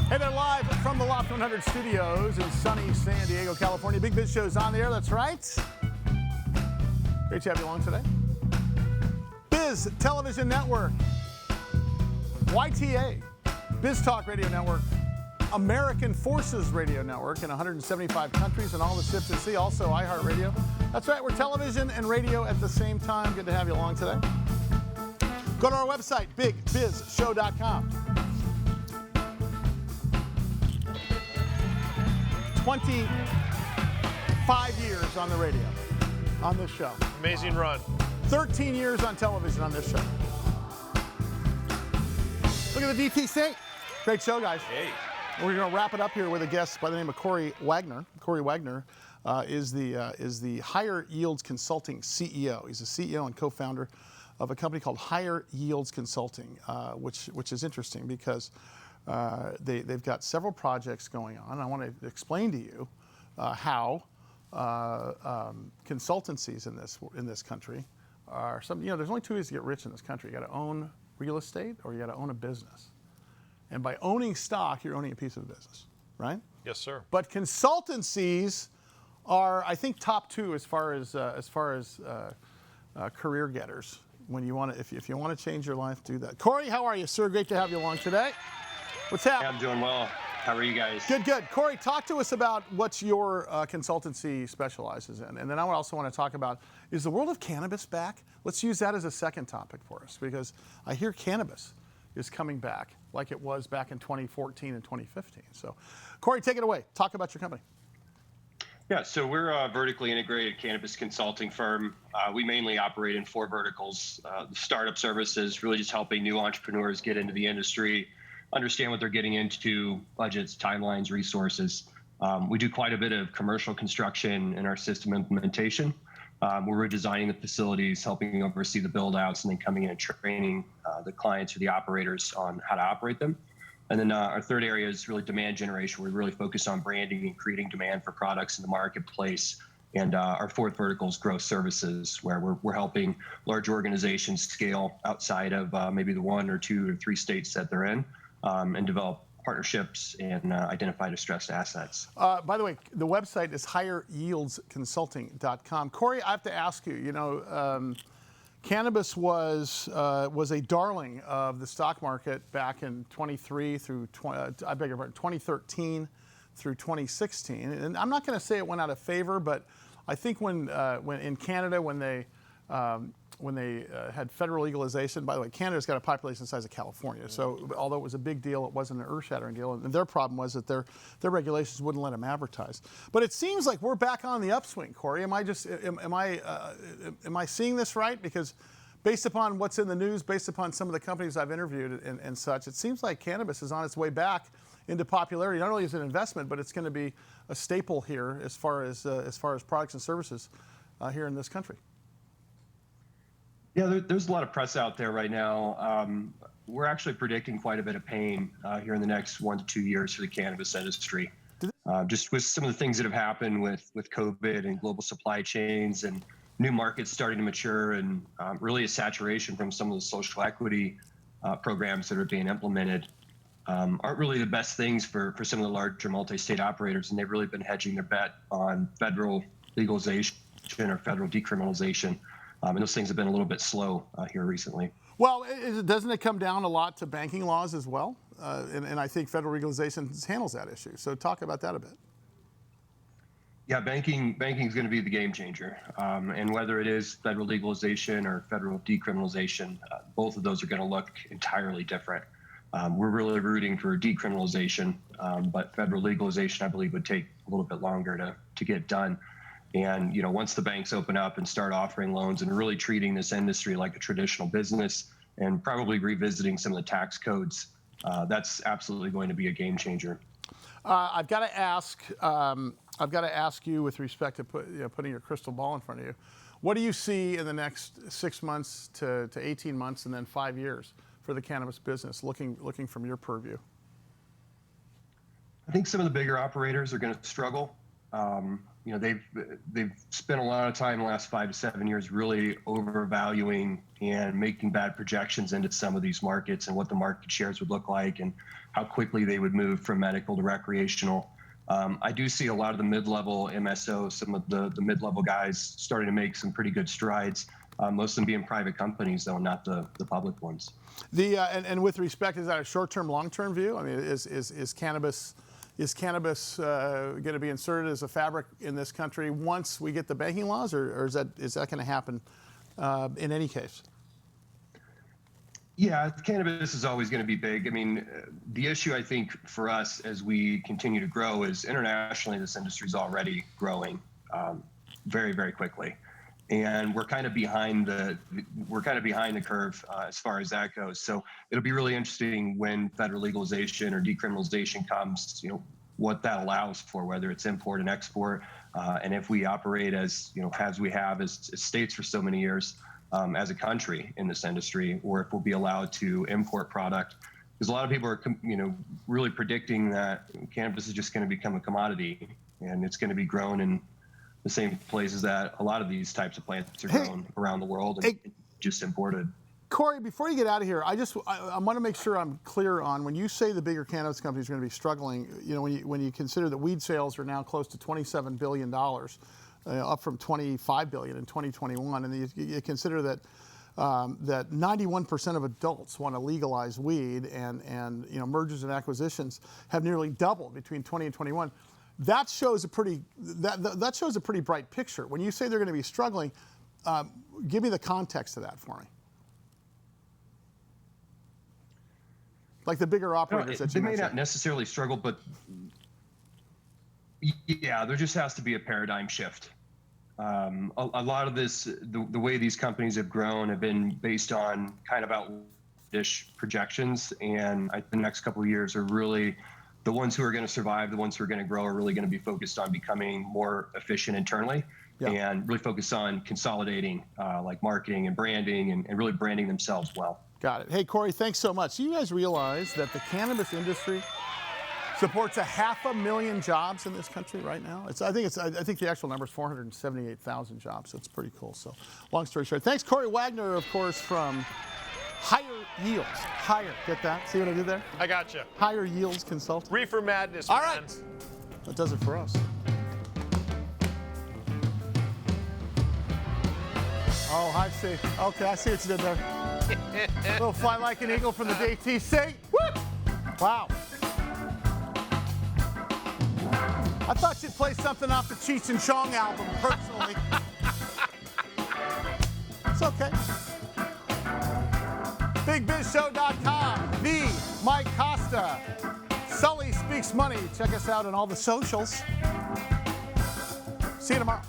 Hey, they're live from the Loft 100 studios in sunny San Diego, California. Big Biz Show's on the air, that's right. Great to have you along today. Biz Television Network, YTA, Biz Talk Radio Network, American Forces Radio Network in 175 countries and all the sips and see. Also iHeartRadio. That's right, we're television and radio at the same time. Good to have you along today. Go to our website, bigbizshow.com. 25 years on the radio, on this show. Amazing run. 13 years on television on this show. Look at the DTC. Great show, guys. Hey. We're going to wrap it up here with a guest by the name of Cory Waggoner. Cory Waggoner is the Higher Yields Consulting CEO. He's the CEO and co-founder of a company called Higher Yields Consulting, which is interesting because they've got several projects going on. I want to explain to you how consultancies in this country are some. You know, there's only two ways to get rich in this country. You got to own real estate or you got to own a business. And by owning stock, you're owning a piece of the business, right? Yes, sir. But consultancies are, I think, top two as far as career getters. When you want to, if you want to change your life, do that. Cory, how are you, sir? Great to have you along today. What's happening? I'm doing well. How are you guys? Good, good. Cory, talk to us about what your consultancy specializes in. And then I also want to talk about, is the world of cannabis back? Let's use that as a second topic for us, because I hear cannabis is coming back like it was back in 2014 and 2015. So, Cory, take it away. Talk about your company. Yeah, so we're a vertically integrated cannabis consulting firm. We mainly operate in four verticals. The startup services, really just helping new entrepreneurs get into the industry, understand what they're getting into, budgets, timelines, resources. We do quite a bit of commercial construction in our system implementation, where we're designing the facilities, helping oversee the build outs, and then coming in and training the clients or the operators on how to operate them. And then our third area is really demand generation. We really focus on branding and creating demand for products in the marketplace. And our fourth vertical is growth services, where we're helping large organizations scale outside of maybe the 1 or 2 or 3 states that they're in, and develop partnerships and identify distressed assets. By the way, the website is higheryieldsconsulting.com. Cory, I have to ask you, cannabis was a darling of the stock market back in 2013 through 2016. And I'm not going to say it went out of favor, but I think when in Canada, when they had federal legalization, by the way, Canada's got a population the size of California. So although it was a big deal, it wasn't an earth-shattering deal. And their problem was that their regulations wouldn't let them advertise. But it seems like we're back on the upswing, Cory. Am I seeing this right? Because based upon what's in the news, based upon some of the companies I've interviewed and such, it seems like cannabis is on its way back into popularity. Not only as an investment, but it's going to be a staple here as far as products and services here in this country. Yeah, there's a lot of press out there right now. We're actually predicting quite a bit of pain here in the next 1 to 2 years for the cannabis industry. Just with some of the things that have happened with COVID and global supply chains and new markets starting to mature, and really a saturation from some of the social equity programs that are being implemented, aren't really the best things for some of the larger multi-state operators. And they've really been hedging their bet on federal legalization or federal decriminalization. And those things have been a little bit slow here recently. Well, doesn't it come down a lot to banking laws as well? And I think federal legalization handles that issue. So talk about that a bit. Yeah, banking is going to be the game changer. And whether it is federal legalization or federal decriminalization, both of those are going to look entirely different. We're really rooting for decriminalization, but federal legalization, I believe, would take a little bit longer to get done. And once the banks open up and start offering loans and really treating this industry like a traditional business, and probably revisiting some of the tax codes, that's absolutely going to be a game changer. I've got to ask you, with respect to putting your crystal ball in front of you, what do you see in the next 6 months to 18 months and then 5 years for the cannabis business, looking from your purview? I think some of the bigger operators are going to struggle. they've spent a lot of time the last 5 to 7 years really overvaluing and making bad projections into some of these markets and what the market shares would look like and how quickly they would move from medical to recreational. I do see a lot of the mid-level MSOs, some of the mid-level guys starting to make some pretty good strides. Most of them being private companies, though, not the public ones. And with respect, is that a short-term, long-term view? I mean, is cannabis going to be inserted as a fabric in this country once we get the banking laws, or is that going to happen in any case? Yeah, cannabis is always going to be big. I mean, the issue I think for us as we continue to grow is internationally, this industry is already growing very, very quickly. And we're kind of behind the curve as far as that goes. So it'll be really interesting when federal legalization or decriminalization comes, what that allows for, whether it's import and export, and if we operate as we have as states for so many years as a country in this industry, or if we'll be allowed to import product. Because a lot of people are really predicting that cannabis is just going to become a commodity, and it's going to be grown in the same places that a lot of these types of plants are grown around the world and just imported. Cory, before you get out of here, I want to make sure I'm clear on when you say the bigger cannabis companies are going to be struggling. When you consider that weed sales are now close to $27 billion, up from $25 billion in 2021, and you consider that that 91% of adults want to legalize weed, and mergers and acquisitions have nearly doubled between 20 and 21. That shows a pretty bright picture. When you say they're going to be struggling, give me the context of that for me. Like the bigger operators that you mentioned. They may not necessarily struggle, but yeah, there just has to be a paradigm shift. A lot of this, the way these companies have grown, have been based on kind of outlandish projections, and the next couple of years are really the ones who are going to survive, the ones who are going to grow, are really going to be focused on becoming more efficient internally, and really focus on consolidating like marketing and branding and really branding themselves well. Got it. Hey, Cory, thanks so much. You guys realize that the cannabis industry supports 500,000 jobs in this country right now? I think the actual number is 478,000 jobs. So it's pretty cool. So long story short, thanks, Cory Waggoner, of course, from Higher Yields. Higher, get that? See what I did there? I got you. Higher Yields Consulting. Reefer Madness. All right. That does it for us. Oh, I see. Okay, I see what you did there. Little Fly Like an Eagle from the JTC. Woo! Wow. I thought you'd play something off the Cheech and Chong album, personally. It's okay. BigBizShow.com, the Mike Costa, Sully Speaks Money. Check us out on all the socials. See you tomorrow.